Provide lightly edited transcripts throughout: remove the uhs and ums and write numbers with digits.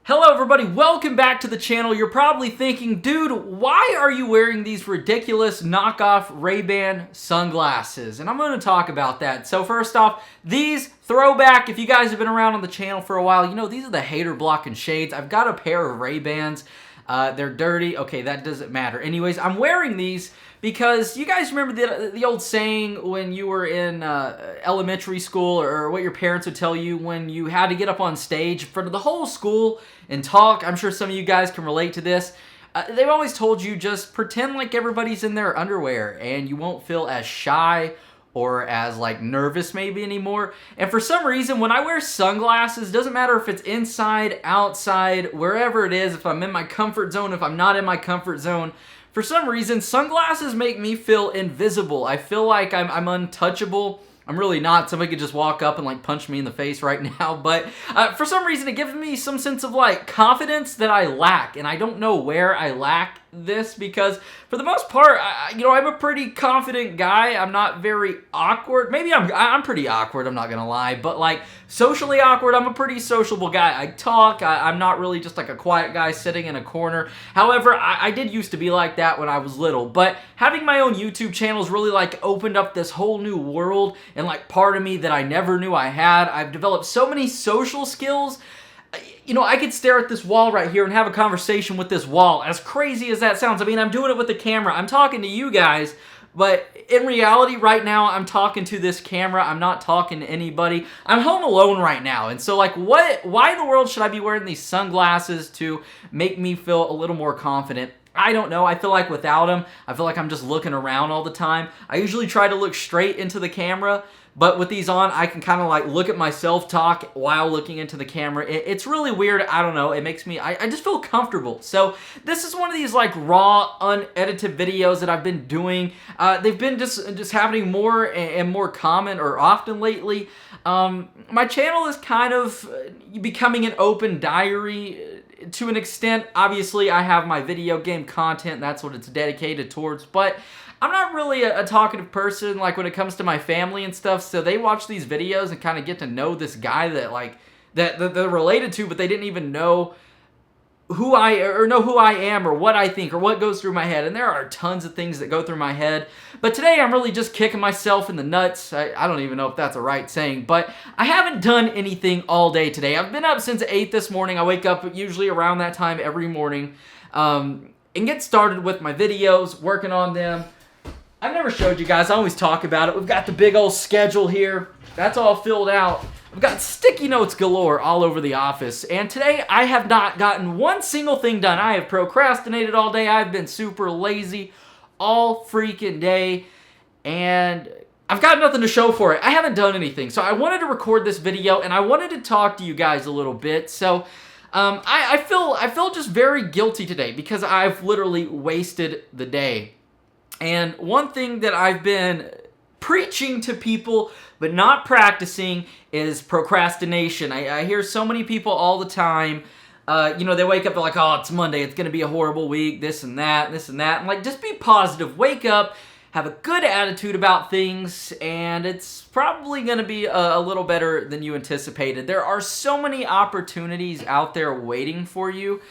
Hello everybody, welcome back to the channel. You're probably thinking, dude, why are you wearing these ridiculous knockoff Ray-Ban sunglasses? And I'm going to talk about that. So first off, these throwback, if you guys have been around on the channel for a while, you know these are the hater blocking shades. I've got a pair of Ray-Bans. They're dirty. Okay, that doesn't matter. Anyways, I'm wearing these because you guys remember the old saying when you were in elementary school, or what your parents would tell you when you had to get up on stage in front of the whole school and talk. I'm sure some of you guys can relate to this. They've always told you just pretend like everybody's in their underwear and you won't feel as shy or as like nervous maybe anymore. And for some reason, when I wear sunglasses, doesn't matter if it's inside, outside, wherever it is, if I'm in my comfort zone, if I'm not in my comfort zone, for some reason, sunglasses make me feel invisible. I feel like I'm untouchable. I'm really not. Somebody could just walk up and like punch me in the face right now. But for some reason, it gives me some sense of like confidence that I lack. And I don't know where I lack this because for the most part, I'm a pretty confident guy. I'm not very awkward. Maybe I'm pretty awkward. I'm not going to lie. But like socially awkward, I'm a pretty sociable guy. I talk. I'm not really just like a quiet guy sitting in a corner. However, I did used to be like that when I was little. But having my own YouTube channel has really like opened up this whole new world and like part of me that I never knew I had. I've developed so many social skills. You know, I could stare at this wall right here and have a conversation with this wall. As crazy as that sounds, I mean, I'm doing it with the camera. I'm talking to you guys, but in reality right now, I'm talking to this camera. I'm not talking to anybody. I'm home alone right now. And so like, why in the world should I be wearing these sunglasses to make me feel a little more confident? I don't know. I feel like without them, I feel like I'm just looking around all the time. I usually try to look straight into the camera, but with these on, I can kind of like look at myself talk while looking into the camera. It's really weird. I don't know. It makes me, I just feel comfortable. So this is one of these like raw, unedited videos that I've been doing. They've been just happening more and more common or often lately. My channel is kind of becoming an open diary to an extent. Obviously, I have my video game content. That's what it's dedicated towards. But I'm not really a talkative person like when it comes to my family and stuff. So they watch these videos and kind of get to know this guy that they're related to, but they didn't even know who I am or what I think or what goes through my head. And there are tons of things that go through my head. But today I'm really just kicking myself in the nuts. I don't even know if that's a right saying, but I haven't done anything all day today. I've been up since 8 this morning. I wake up usually around that time every morning and get started with my videos, working on them. I've never showed you guys. I always talk about it. We've got the big old schedule here. That's all filled out. I've got sticky notes galore all over the office. And today I have not gotten one single thing done. I have procrastinated all day. I've been super lazy all freaking day. And I've got nothing to show for it. I haven't done anything. So I wanted to record this video and I wanted to talk to you guys a little bit. So I feel just very guilty today because I've literally wasted the day. And one thing that I've been preaching to people but not practicing is procrastination. I hear so many people all the time, they wake up, they're like, oh, it's Monday, it's going to be a horrible week, this and that, this and that. And like, just be positive, wake up, have a good attitude about things, and it's probably going to be a little better than you anticipated. There are so many opportunities out there waiting for you.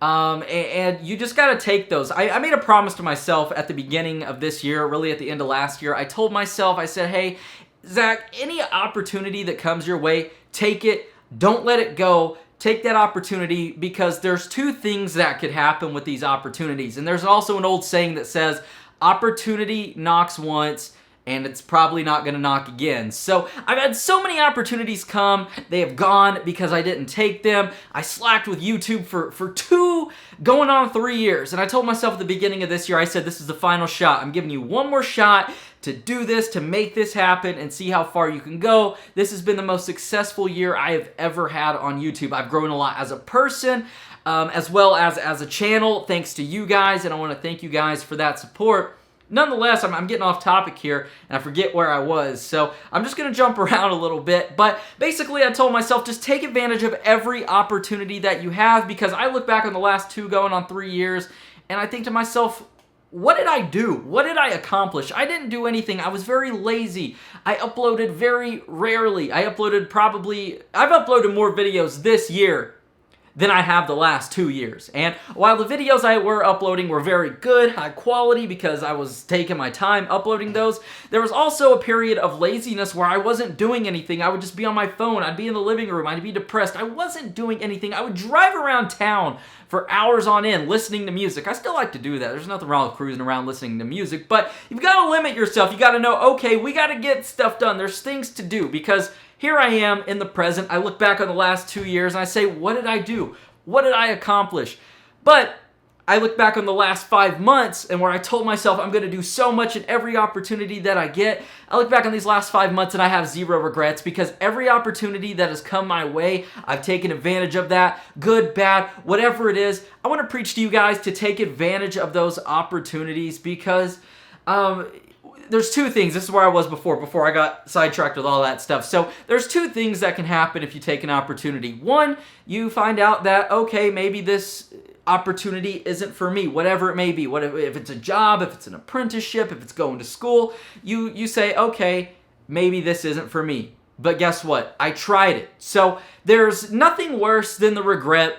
And you just got to take those. I made a promise to myself at the beginning of this year, really at the end of last year. I told myself, I said, hey, Zach, any opportunity that comes your way, take it. Don't let it go. Take that opportunity because there's two things that could happen with these opportunities. And there's also an old saying that says, opportunity knocks once, and it's probably not going to knock again. So I've had so many opportunities come. They have gone because I didn't take them. I slacked with YouTube for 2 going on 3 years. And I told myself at the beginning of this year, I said, this is the final shot. I'm giving you one more shot to do this, to make this happen and see how far you can go. This has been the most successful year I have ever had on YouTube. I've grown a lot as a person, as well as a channel, thanks to you guys. And I want to thank you guys for that support. Nonetheless, I'm getting off topic here, and I forget where I was, so I'm just going to jump around a little bit. But basically, I told myself, just take advantage of every opportunity that you have, because I look back on the last 2 going on 3 years, and I think to myself, what did I do? What did I accomplish? I didn't do anything. I was very lazy. I uploaded very rarely. I've uploaded more videos this year than I have the last 2 years. And while the videos I were uploading were very good, high quality, because I was taking my time uploading those, there was also a period of laziness where I wasn't doing anything. I would just be on my phone. I'd be in the living room. I'd be depressed. I wasn't doing anything. I would drive around town for hours on end listening to music. I still like to do that. There's nothing wrong with cruising around listening to music, but you've got to limit yourself. You got to know, okay, we got to get stuff done. There's things to do, because here I am in the present. I look back on the last 2 years and I say, what did I do? What did I accomplish? But I look back on the last 5 months and where I told myself I'm going to do so much in every opportunity that I get. I look back on these last 5 months and I have zero regrets, because every opportunity that has come my way, I've taken advantage of that. Good, bad, whatever it is. I want to preach to you guys to take advantage of those opportunities, because there's two things. This is where I was before I got sidetracked with all that stuff. So there's two things that can happen if you take an opportunity. One, you find out that, okay, maybe this opportunity isn't for me, whatever it may be. If it's a job, if it's an apprenticeship, if it's going to school, you say, okay, maybe this isn't for me. But guess what? I tried it. So there's nothing worse than the regret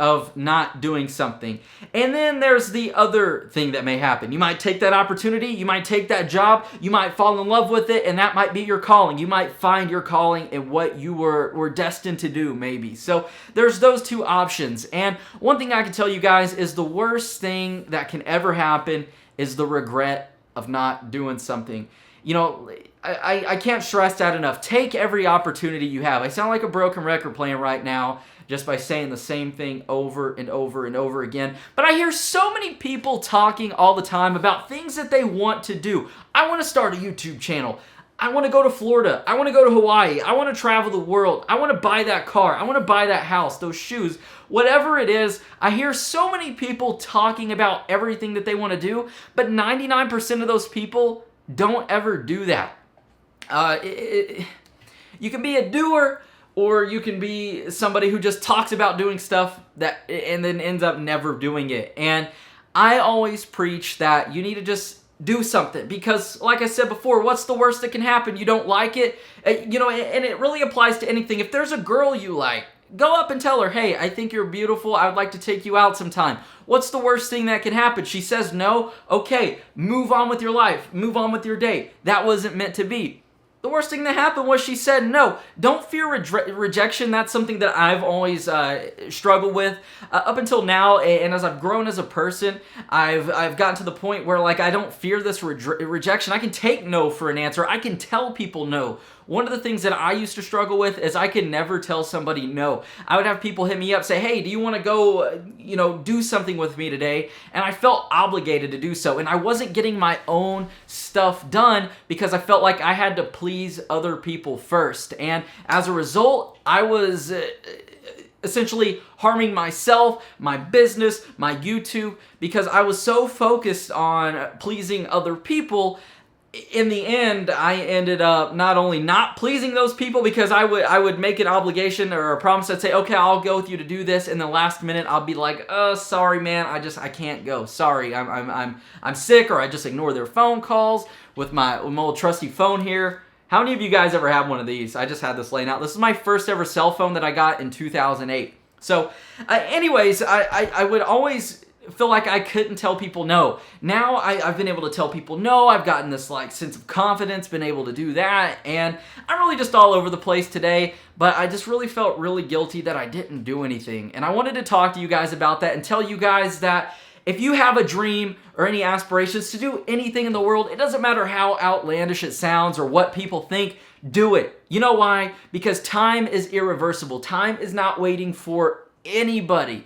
of not doing something. And then there's the other thing that may happen. You might take that opportunity, you might take that job, you might fall in love with it, and that might be your calling. You might find your calling in what you were destined to do, maybe. So there's those two options. And one thing I can tell you guys is the worst thing that can ever happen is the regret of not doing something. You know, I can't stress that enough. Take every opportunity you have. I sound like a broken record playing right now, just by saying the same thing over and over and over again. But I hear so many people talking all the time about things that they want to do. I want to start a YouTube channel. I want to go to Florida. I want to go to Hawaii. I want to travel the world. I want to buy that car. I want to buy that house, those shoes, whatever it is. I hear so many people talking about everything that they want to do, but 99% of those people don't ever do that. You can be a doer, or you can be somebody who just talks about doing stuff that and then ends up never doing it. And I always preach that you need to just do something, because like I said before, what's the worst that can happen? You don't like it, and it really applies to anything. If there's a girl you like, go up and tell her, hey, I think you're beautiful. I would like to take you out sometime. What's the worst thing that can happen? She says no. Okay, move on with your life. Move on with your day. That wasn't meant to be. The worst thing that happened was she said no. Don't fear rejection. That's something that I've always struggled with up until now. And as I've grown as a person, I've gotten to the point where, like, I don't fear this rejection. I can take no for an answer. I can tell people no. One of the things that I used to struggle with is I could never tell somebody no. I would have people hit me up, say, hey, do you want to go, do something with me today? And I felt obligated to do so. And I wasn't getting my own stuff done because I felt like I had to please other people first. And as a result, I was essentially harming myself, my business, my YouTube, because I was so focused on pleasing other people. In the end, I ended up not only not pleasing those people, because I would make an obligation or a promise. I'd say, okay, I'll go with you to do this, and the last minute I'll be like, sorry, man, I can't go. Sorry, I'm sick, or I just ignore their phone calls with my old trusty phone here. How many of you guys ever have one of these? I just had this laying out. This is my first ever cell phone that I got in 2008. So, anyways, I would always feel like I couldn't tell people no. Now I've been able to tell people no. I've gotten this sense of confidence, been able to do that, and I'm really just all over the place today, but I just really felt really guilty that I didn't do anything. And I wanted to talk to you guys about that and tell you guys that if you have a dream or any aspirations to do anything in the world, it doesn't matter how outlandish it sounds or what people think, do it. You know why? Because time is irreversible. Time is not waiting for anybody.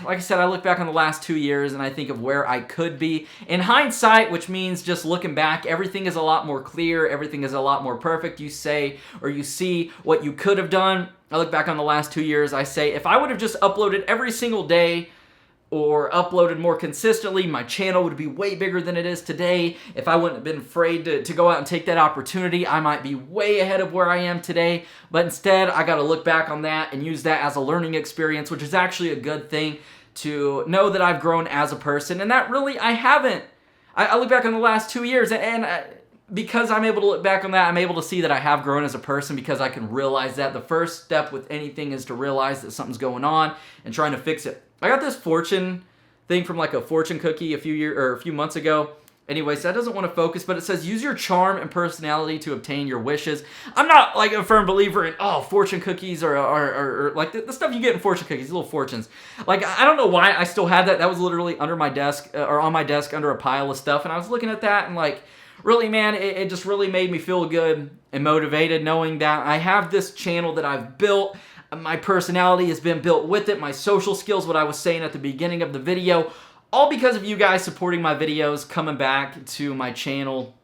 Like I said, I look back on the last 2 years and I think of where I could be. In hindsight, which means just looking back, everything is a lot more clear. Everything is a lot more perfect. You say or you see what you could have done. I look back on the last 2 years. I say, if I would have just uploaded every single day or uploaded more consistently, my channel would be way bigger than it is today. If I wouldn't have been afraid to go out and take that opportunity, I might be way ahead of where I am today. But instead, I got to look back on that and use that as a learning experience, which is actually a good thing, to know that I've grown as a person. And that really, I haven't. I look back on the last 2 years, and because I'm able to look back on that, I'm able to see that I have grown as a person because I can realize that. The first step with anything is to realize that something's going on and trying to fix it. I got this fortune thing from like a fortune cookie a few months ago. Anyways, that doesn't want to focus, but it says use your charm and personality to obtain your wishes. I'm not like a firm believer in, fortune cookies or like the stuff you get in fortune cookies, little fortunes. Like, I don't know why I still had that. That was literally under my desk or on my desk under a pile of stuff. And I was looking at that and like, really, man, it just really made me feel good and motivated knowing that I have this channel that I've built. My personality has been built with it. My social skills, what I was saying at the beginning of the video, all because of you guys supporting my videos, coming back to my channel,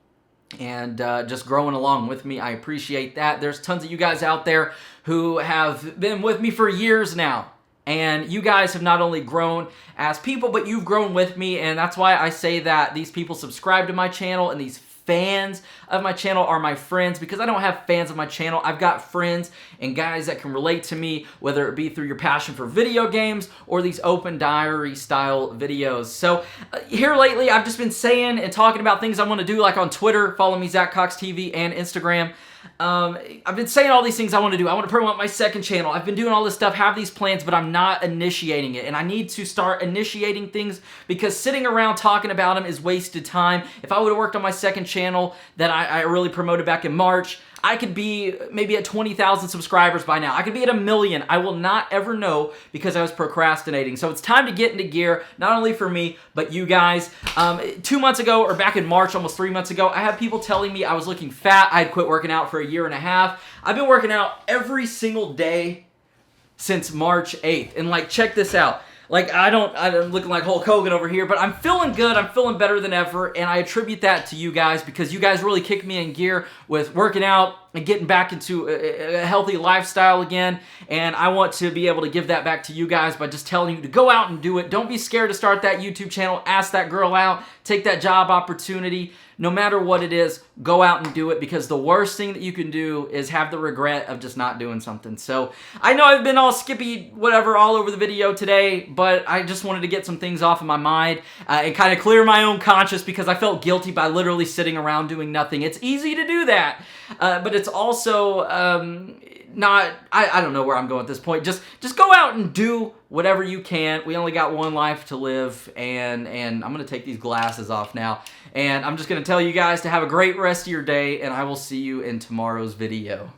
and just growing along with me. I appreciate that. There's tons of you guys out there who have been with me for years now. And you guys have not only grown as people, but you've grown with me. And that's why I say that these people subscribe to my channel and these fans of my channel are my friends, because I don't have fans of my channel. I've got friends and guys that can relate to me, whether it be through your passion for video games or these open diary style videos. So here lately, I've just been saying and talking about things I want to do, like on Twitter. Follow me, Zach Cox TV, and Instagram. I've been saying all these things I want to do. I want to promote my second channel. I've been doing all this stuff, have these plans, but I'm not initiating it. And I need to start initiating things, because sitting around talking about them is wasted time. If I would have worked on my second channel that I really promoted back in March, I could be maybe at 20,000 subscribers by now. I could be at 1 million. I will not ever know because I was procrastinating. So it's time to get into gear, not only for me, but you guys. 2 months ago, or back in March, almost 3 months ago, I had people telling me I was looking fat. I had quit working out for 1.5 years. I've been working out every single day since March 8th. And like, check this out. Like, I'm looking like Hulk Hogan over here, but I'm feeling good. I'm feeling better than ever, and I attribute that to you guys, because you guys really kicked me in gear with working out and getting back into a healthy lifestyle again, and I want to be able to give that back to you guys by just telling you to go out and do it. Don't be scared to start that YouTube channel. Ask that girl out. Take that job opportunity. No matter what it is, go out and do it, because the worst thing that you can do is have the regret of just not doing something. So I know I've been all skippy, whatever, all over the video today, but I just wanted to get some things off of my mind and kind of clear my own conscience, because I felt guilty by literally sitting around doing nothing. It's easy to do that, but it's also not, I don't know where I'm going at this point. Just go out and do whatever you can. We only got one life to live, and I'm going to take these glasses off now, and I'm just going to tell you guys to have a great rest of your day, and I will see you in tomorrow's video.